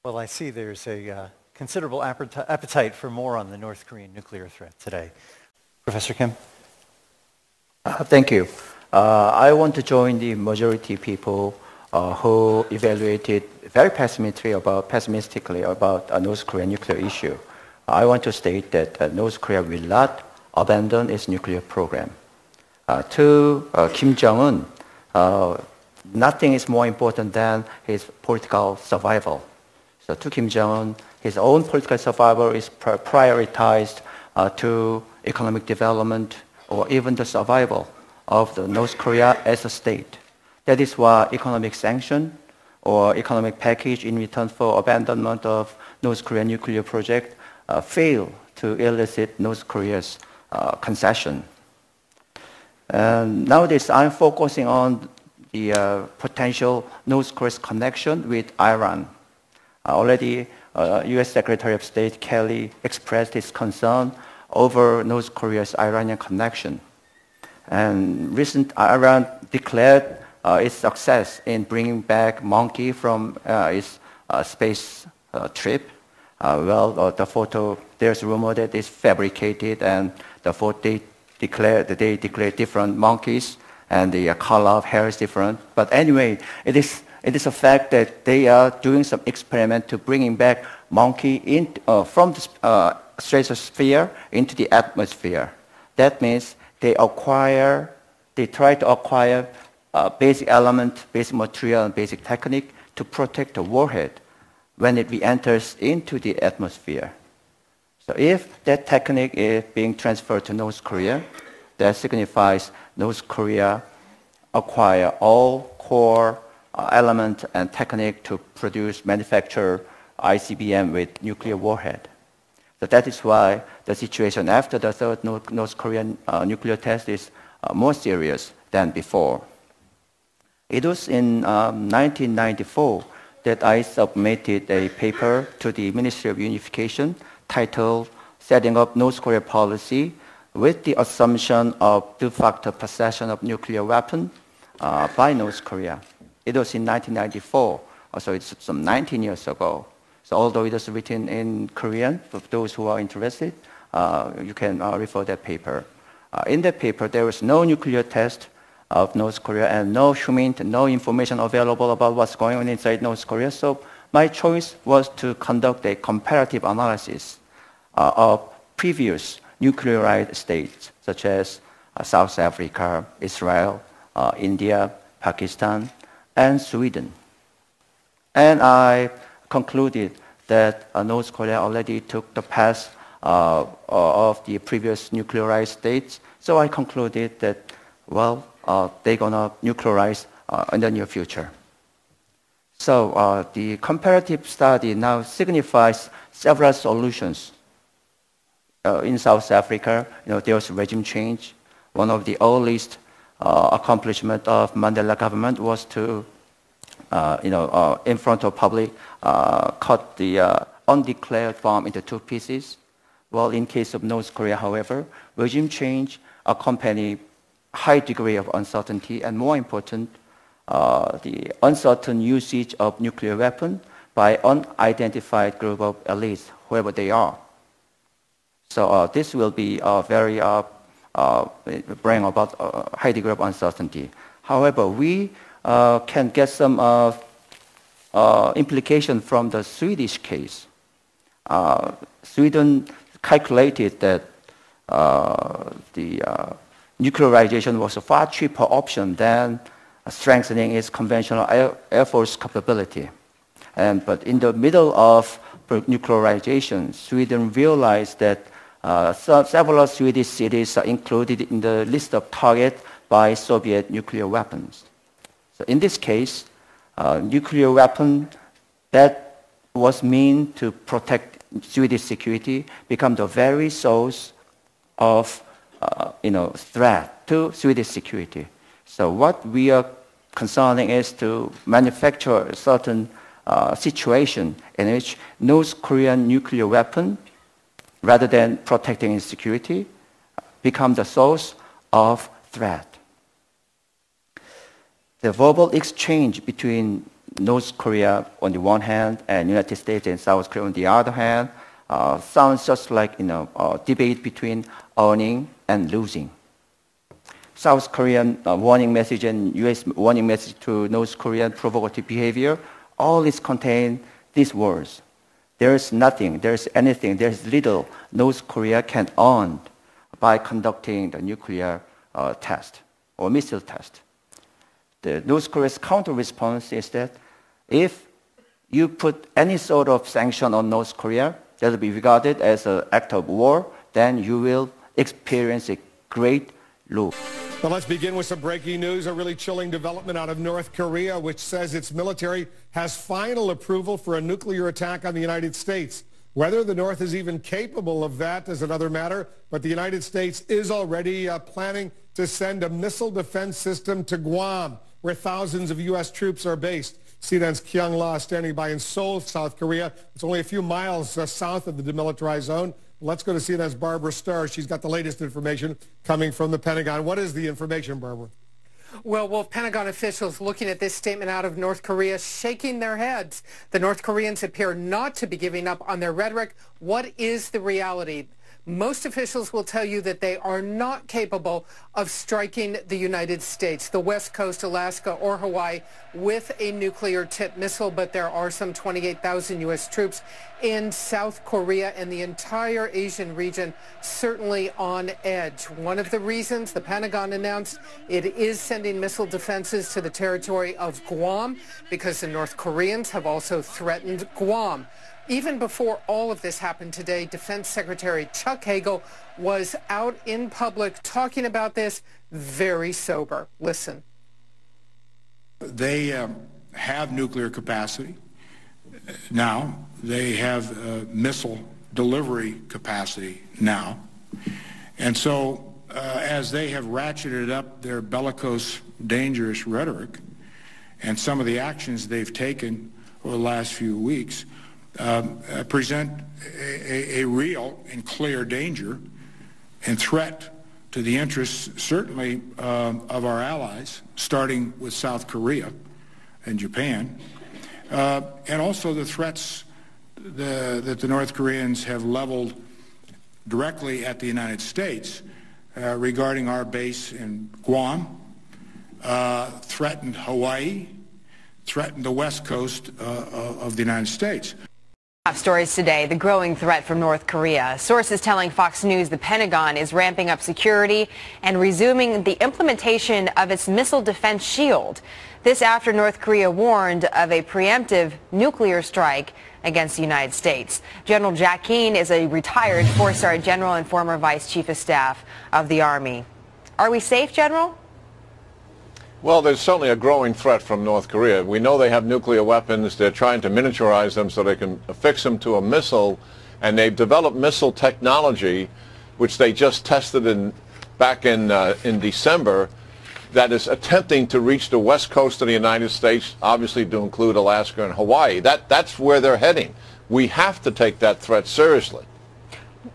Well, I see there's a considerable appetite for more on the North Korean nuclear threat today. Professor Kim? Thank you. I want to join the majority people who evaluated very pessimistically about North Korean nuclear issue. I want to state that North Korea will not abandon its nuclear program. To Kim Jong-un, nothing is more important than his political survival. So to Kim Jong-un, his own political survival is prioritized to economic development or even the survival of the North Korea as a state. That is why economic sanction or economic package in return for abandonment of North Korean nuclear project fail to elicit North Korea's concession. And nowadays, I'm focusing on the potential North Korea's connection with Iran. Already, U.S. Secretary of State Kelly expressed his concern over North Korea's Iranian connection. And recent Iran declared its success in bringing back monkey from its space trip. The photo, there's rumor that it's fabricated, and the photo they declare different monkeys, and the color of hair is different. But anyway, it is a fact that they are doing some experiment to bringing back monkey from the stratosphere into the atmosphere. That means they try to acquire basic element, basic material, and basic technique to protect the warhead when it re-enters into the atmosphere. So if that technique is being transferred to North Korea, that signifies North Korea acquire all core element and technique to manufacture ICBM with nuclear warhead. So that is why the situation after the third North Korean nuclear test is more serious than before. It was in 1994 that I submitted a paper to the Ministry of Unification titled Setting Up North Korea Policy with the Assumption of de facto Possession of Nuclear Weapon by North Korea. It was in 1994, so it's some 19 years ago. So although it was written in Korean, for those who are interested, you can refer that paper. In that paper, there was no nuclear test of North Korea and no information available about what's going on inside North Korea. So my choice was to conduct a comparative analysis of previous nuclearized states, such as South Africa, Israel, India, Pakistan, and Sweden. And I concluded that North Korea already took the path of the previous nuclearized states. So I concluded that, well, they're going to nuclearize in the near future. So the comparative study now signifies several solutions. In South Africa, there was regime change. One of the earliest accomplishment of Mandela government was to, in front of public, cut the undeclared bomb into two pieces. Well, in case of North Korea, however, regime change accompanied high degree of uncertainty, and more important, the uncertain usage of nuclear weapon by unidentified group of elites, whoever they are. So this will be very bring about a high degree of uncertainty. However, we can get some implication from the Swedish case. Sweden calculated that the nuclearization was a far cheaper option than strengthening its conventional air force capability. But in the middle of nuclearization, Sweden realized that several Swedish cities are included in the list of targets by Soviet nuclear weapons. So in this case, nuclear weapon that was meant to protect Swedish security become the very source of threat to Swedish security. So what we are concerning is to manufacture a certain situation in which North Korean nuclear weapon, rather than protecting its security, become the source of threat. The verbal exchange between North Korea on the one hand and United States and South Korea on the other hand sounds just like a debate between earning and losing. South Korean warning message and U.S. warning message to North Korean provocative behavior, all is contained these words. There is nothing, there is anything, there is little North Korea can earn by conducting the nuclear test or missile test. The North Korea's counter-response is that if you put any sort of sanction on North Korea that will be regarded as an act of war, then you will experience a great loss. Well, let's begin with some breaking news, a really chilling development out of North Korea, which says its military has final approval for a nuclear attack on the United States. Whether the North is even capable of that is another matter, but the United States is already planning to send a missile defense system to Guam, where thousands of U.S. troops are based. CNN's Kyung La standing by in Seoul, South Korea. It's only a few miles south of the demilitarized zone. Let's go to CNN's Barbara Starr. She's got the latest information coming from the Pentagon. What is the information, Barbara? Well, Pentagon officials looking at this statement out of North Korea shaking their heads. The North Koreans appear not to be giving up on their rhetoric. What is the reality? Most officials will tell you that they are not capable of striking the United States, the West Coast, Alaska, or Hawaii with a nuclear-tipped missile, but there are some 28,000 U.S. troops in South Korea and the entire Asian region certainly on edge. One of the reasons the Pentagon announced it is sending missile defenses to the territory of Guam because the North Koreans have also threatened Guam. Even before all of this happened today, Defense Secretary Chuck Hagel was out in public talking about this, very sober. Listen. They have nuclear capacity now. They have missile delivery capacity now. And so as they have ratcheted up their bellicose, dangerous rhetoric and some of the actions they've taken over the last few weeks, present a real and clear danger and threat to the interests, certainly, of our allies, starting with South Korea and Japan, and also the threats that the North Koreans have leveled directly at the United States regarding our base in Guam, threatened Hawaii, threatened the West Coast of the United States. Top stories today, the growing threat from North Korea. Sources telling Fox News the Pentagon is ramping up security and resuming the implementation of its missile defense shield. This after North Korea warned of a preemptive nuclear strike against the United States. General Jack Keane is a retired four-star general and former vice chief of staff of the Army. Are we safe, General? Well, there's certainly a growing threat from North Korea. We know they have nuclear weapons. They're trying to miniaturize them so they can affix them to a missile. And they've developed missile technology, which they just tested back in December, that is attempting to reach the west coast of the United States, obviously to include Alaska and Hawaii. That's where they're heading. We have to take that threat seriously.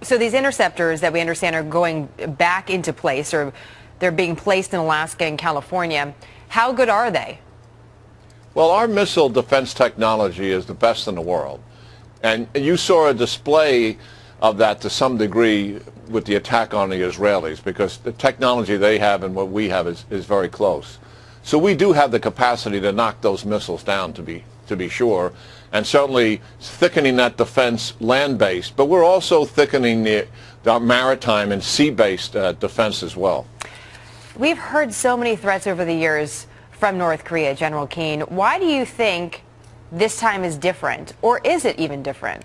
So these interceptors that we understand are going back into place, or they're being placed in Alaska and California. How good are they? Well, our missile defense technology is the best in the world. And you saw a display of that to some degree with the attack on the Israelis, because the technology they have and what we have is very close. So we do have the capacity to knock those missiles down, to be sure, and certainly thickening that defense land-based. But we're also thickening the maritime and sea-based defense as well. We've heard so many threats over the years from North Korea, General Keane. Why do you think this time is different, or is it even different?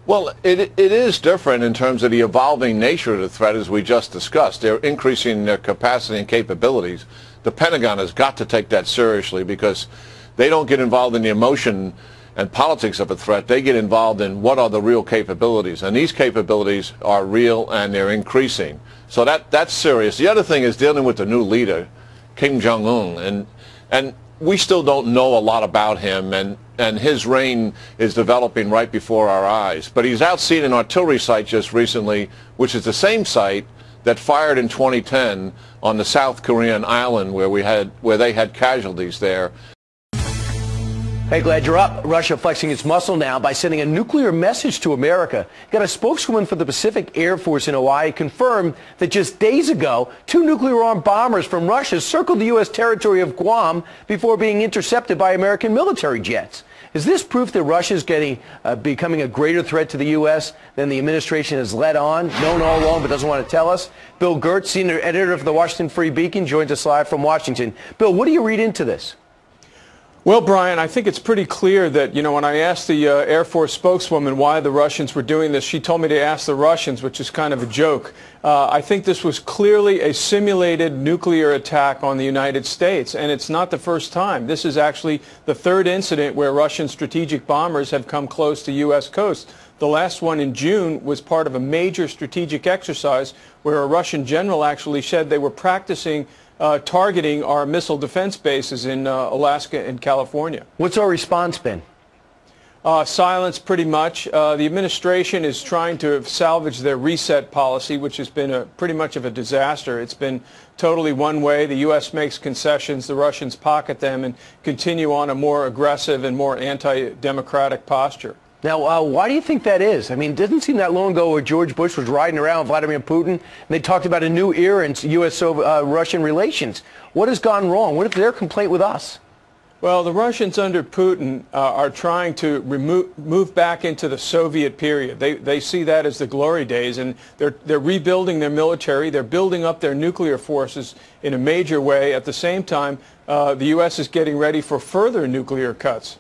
Well, it is different in terms of the evolving nature of the threat, as we just discussed. They're increasing their capacity and capabilities. The Pentagon has got to take that seriously, because they don't get involved in the emotion and politics of a threat. They get involved in what are the real capabilities, and these capabilities are real and they're increasing. So that's serious. The other thing is dealing with the new leader, Kim Jong-un, and we still don't know a lot about him, and his reign is developing right before our eyes. But he's out seen an artillery site just recently, which is the same site that fired in 2010 on the South Korean island where they had casualties there. Hey, glad you're up. Russia flexing its muscle now by sending a nuclear message to America. Got a spokeswoman for the Pacific Air Force in Hawaii confirmed that just days ago, 2 nuclear-armed bombers from Russia circled the U.S. territory of Guam before being intercepted by American military jets. Is this proof that Russia is becoming a greater threat to the U.S. than the administration has let on, known all along but doesn't want to tell us? Bill Gertz, senior editor of the Washington Free Beacon, joins us live from Washington. Bill, what do you read into this? Well, Brian, I think it's pretty clear that, when I asked the Air Force spokeswoman why the Russians were doing this, she told me to ask the Russians, which is kind of a joke. I think this was clearly a simulated nuclear attack on the United States, and it's not the first time. This is actually the 3rd incident where Russian strategic bombers have come close to U.S. coast. The last one in June was part of a major strategic exercise where a Russian general actually said they were practicing targeting our missile defense bases in Alaska and California. What's our response been? Silence, pretty much. The administration is trying to salvage their reset policy, which has been pretty much of a disaster. It's been totally one way. The U.S. makes concessions, the Russians pocket them, and continue on a more aggressive and more anti-democratic posture. Now, why do you think that is? I mean, it didn't seem that long ago where George Bush was riding around with Vladimir Putin, and they talked about a new era in U.S.-Russian relations. What has gone wrong? What is their complaint with us? Well, the Russians under Putin are trying to move back into the Soviet period. They see that as the glory days, and they're rebuilding their military. They're building up their nuclear forces in a major way. At the same time, the U.S. is getting ready for further nuclear cuts.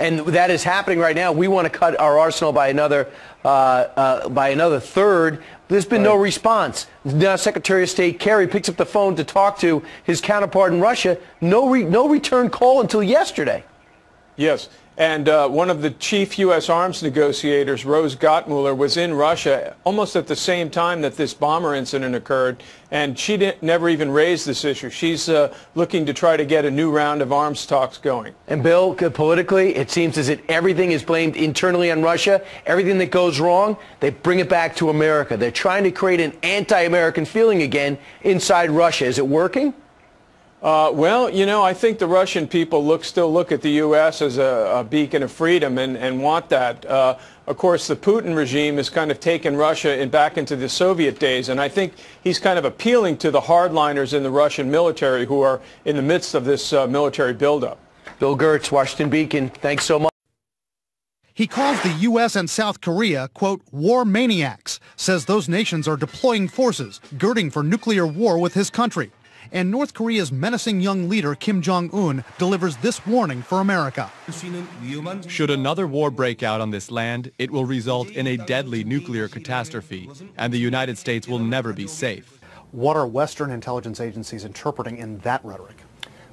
And that is happening right now. We want to cut our arsenal by another 1/3. There's been no response. Now Secretary of State Kerry picks up the phone to talk to his counterpart in Russia. No return call until yesterday. Yes. And one of the chief U.S. arms negotiators, Rose Gottmuller, was in Russia almost at the same time that this bomber incident occurred, and she never even raised this issue. She's looking to try to get a new round of arms talks going. And Bill, politically, it seems as if everything is blamed internally on Russia. Everything that goes wrong, they bring it back to America. They're trying to create an anti-American feeling again inside Russia. Is it working? Well, I think the Russian people still look at the U.S. as a beacon of freedom and want that. Of course, the Putin regime has kind of taken Russia back into the Soviet days, and I think he's kind of appealing to the hardliners in the Russian military who are in the midst of this military buildup. Bill Gertz, Washington Beacon, thanks so much. He calls the U.S. and South Korea, quote, war maniacs, says those nations are deploying forces, girding for nuclear war with his country. And North Korea's menacing young leader Kim Jong-un delivers this warning for America. Should another war break out on this land, it will result in a deadly nuclear catastrophe, and the United States will never be safe. What are Western intelligence agencies interpreting in that rhetoric?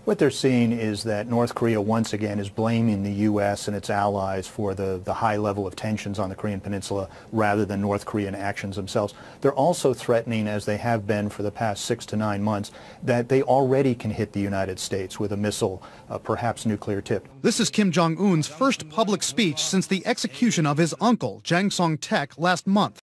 What they're seeing is that North Korea once again is blaming the U.S. and its allies for the high level of tensions on the Korean Peninsula rather than North Korean actions themselves. They're also threatening, as they have been for the past 6 to 9 months, that they already can hit the United States with a missile, perhaps nuclear tipped. This is Kim Jong-un's first public speech since the execution of his uncle, Jang Song-taek, last month.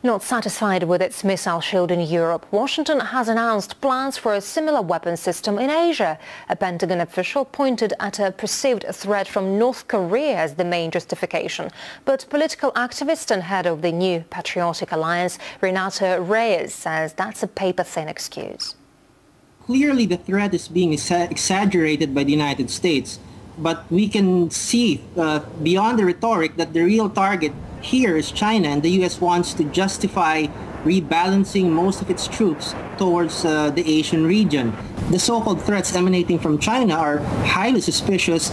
Not satisfied with its missile shield in Europe, Washington has announced plans for a similar weapon system in Asia. A Pentagon official pointed at a perceived threat from North Korea as the main justification. But political activist and head of the New Patriotic Alliance, Renata Reyes, says that's a paper-thin excuse. Clearly the threat is being exaggerated by the United States, but we can see beyond the rhetoric that the real target here is China, and the U.S. wants to justify rebalancing most of its troops towards the Asian region. The so-called threats emanating from China are highly suspicious,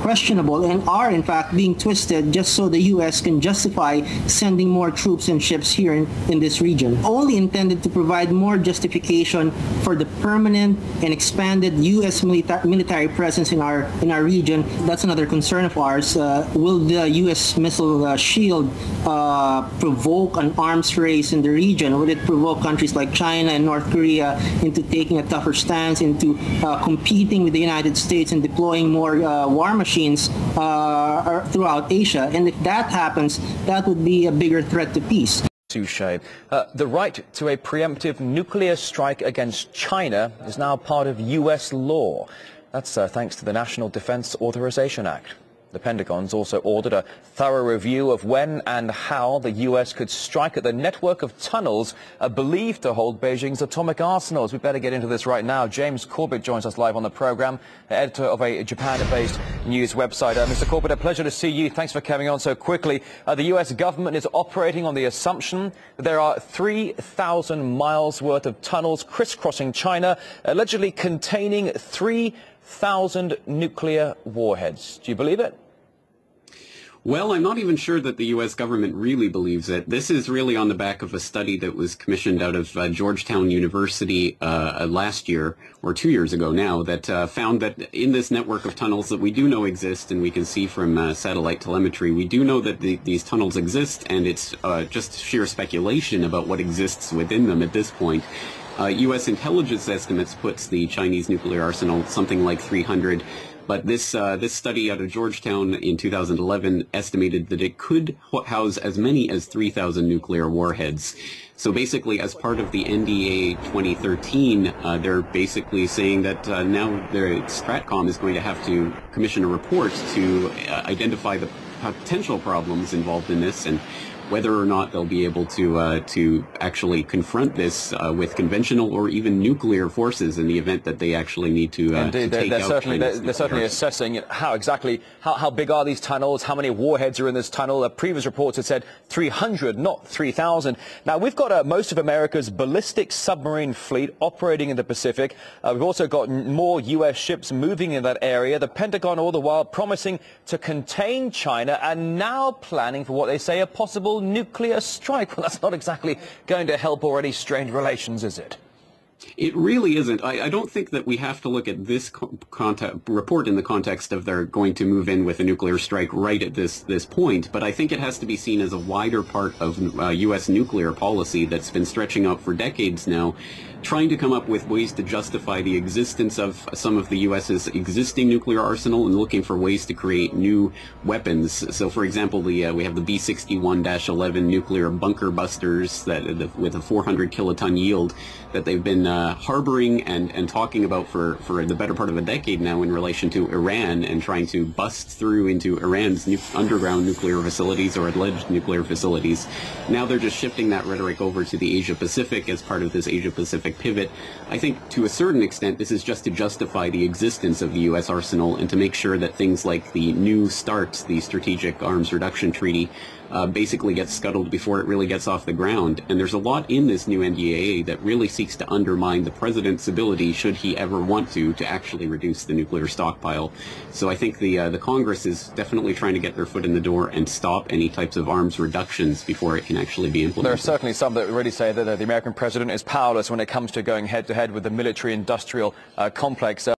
questionable, and are in fact being twisted just so the U.S. can justify sending more troops and ships here in this region. Only intended to provide more justification for the permanent and expanded U.S. military presence in our region. That's another concern of ours. Will the U.S. missile shield provoke an arms race in the region? Would it provoke countries like China and North Korea into taking a tougher stance, into competing with the United States and deploying more war machines throughout Asia? And if that happens, that would be a bigger threat to peace. The right to a preemptive nuclear strike against China is now part of U.S. law. That's thanks to the National Defense Authorization Act. The Pentagon's also ordered a thorough review of when and how the U.S. could strike at the network of tunnels believed to hold Beijing's atomic arsenals. We better get into this right now. James Corbett joins us live on the program, editor of a Japan-based news website. Mr. Corbett, a pleasure to see you. Thanks for coming on so quickly. The U.S. government is operating on the assumption that there are 3,000 miles worth of tunnels crisscrossing China, allegedly containing 3,000 nuclear warheads. Do you believe it? Well, I'm not even sure that the U.S. government really believes it. This is really on the back of a study that was commissioned out of Georgetown University last year, or 2 years ago now, that found that in this network of tunnels that we do know exist, and we can see from satellite telemetry, we do know that these tunnels exist, and it's just sheer speculation about what exists within them at this point. U.S. intelligence estimates puts the Chinese nuclear arsenal something like 300. But this study out of Georgetown in 2011 estimated that it could house as many as 3,000 nuclear warheads. So basically, as part of the NDA 2013, they're basically saying that now the Stratcom is going to have to commission a report to identify the potential problems involved in this and whether or not they'll be able to actually confront this with conventional or even nuclear forces in the event that they actually need to Indeed, take they're out certainly assessing how big are these tunnels, how many warheads are in this tunnel. Previous reports had said 300, not 3,000. Now, we've got most of America's ballistic submarine fleet operating in the Pacific. We've also got more U.S. ships moving in that area. The Pentagon all the while promising to contain China and now planning for what they say a possible nuclear strike. Well, that's not exactly going to help already strained relations, is it? It really isn't. I don't think that we have to look at this report in the context of they're going to move in with a nuclear strike right at this point, but I think it has to be seen as a wider part of U.S. nuclear policy that's been stretching out for decades now, trying to come up with ways to justify the existence of some of the U.S.'s existing nuclear arsenal and looking for ways to create new weapons. So, for example, we have the B-61-11 nuclear bunker busters with a 400 kiloton yield that they've been harboring and talking about for the better part of a decade now in relation to Iran and trying to bust through into Iran's underground nuclear facilities or alleged nuclear facilities. Now they're just shifting that rhetoric over to the Asia-Pacific as part of this Asia-Pacific pivot. I think to a certain extent this is just to justify the existence of the U.S. arsenal and to make sure that things like the New START, the Strategic Arms Reduction Treaty, basically gets scuttled before it really gets off the ground. And there's a lot in this new NDAA that really seeks to undermine the president's ability, should he ever want to actually reduce the nuclear stockpile. So I think the Congress is definitely trying to get their foot in the door and stop any types of arms reductions before it can actually be implemented. There are certainly some that really say that the American president is powerless when it comes to going head-to-head with the military-industrial complex.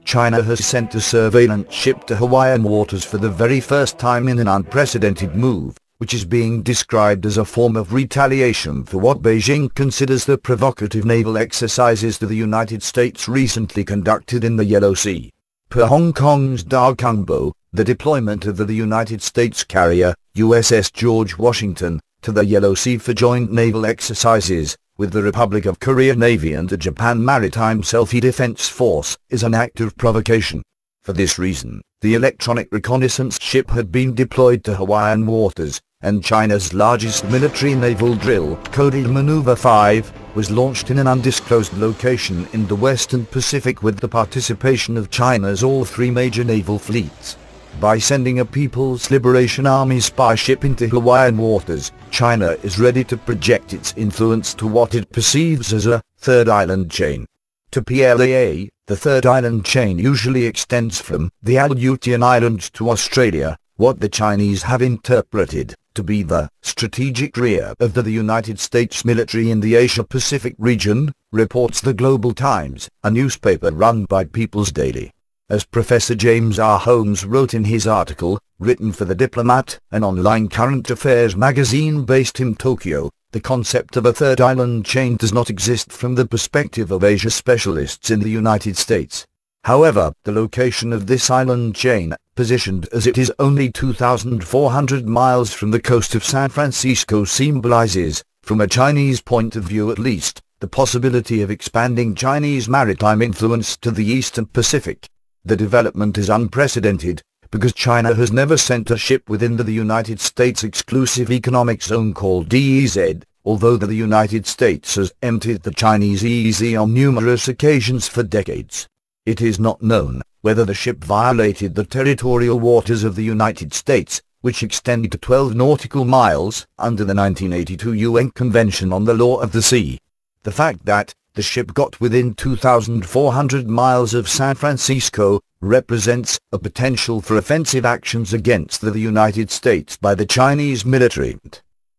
China has sent a surveillance ship to Hawaiian waters for the very first time in an unprecedented move, which is being described as a form of retaliation for what Beijing considers the provocative naval exercises the United States recently conducted in the Yellow Sea. Per Hong Kong's Da Kungbo, the deployment of the United States carrier, USS George Washington, to the Yellow Sea for joint naval exercises with the Republic of Korea Navy and the Japan Maritime Self-Defense Force is an act of provocation. For this reason, the electronic reconnaissance ship had been deployed to Hawaiian waters, and China's largest military naval drill, coded Maneuver 5, was launched in an undisclosed location in the Western Pacific with the participation of China's all three major naval fleets. By sending a People's Liberation Army spy ship into Hawaiian waters, China is ready to project its influence to what it perceives as a third island chain. To PLAA, the third island chain usually extends from the Aleutian Islands to Australia, what the Chinese have interpreted to be the strategic rear of the United States military in the Asia-Pacific region, reports the Global Times, a newspaper run by People's Daily. As Professor James R. Holmes wrote in his article, written for The Diplomat, an online current affairs magazine based in Tokyo, the concept of a third island chain does not exist from the perspective of Asia specialists in the United States. However, the location of this island chain, positioned as it is only 2,400 miles from the coast of San Francisco, symbolizes, from a Chinese point of view at least, the possibility of expanding Chinese maritime influence to the Eastern Pacific. The development is unprecedented, because China has never sent a ship within the United States Exclusive Economic Zone called EEZ, although the United States has emptied the Chinese EEZ on numerous occasions for decades. It is not known whether the ship violated the territorial waters of the United States, which extend to 12 nautical miles under the 1982 UN Convention on the Law of the Sea. The fact that the ship got within 2,400 miles of San Francisco represents a potential for offensive actions against the United States by the Chinese military.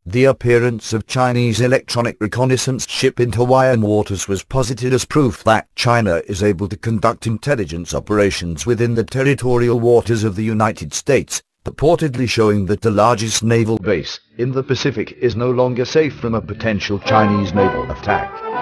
The appearance of Chinese electronic reconnaissance ship in Hawaiian waters was posited as proof that China is able to conduct intelligence operations within the territorial waters of the United States, purportedly showing that the largest naval base in the Pacific is no longer safe from a potential Chinese naval attack.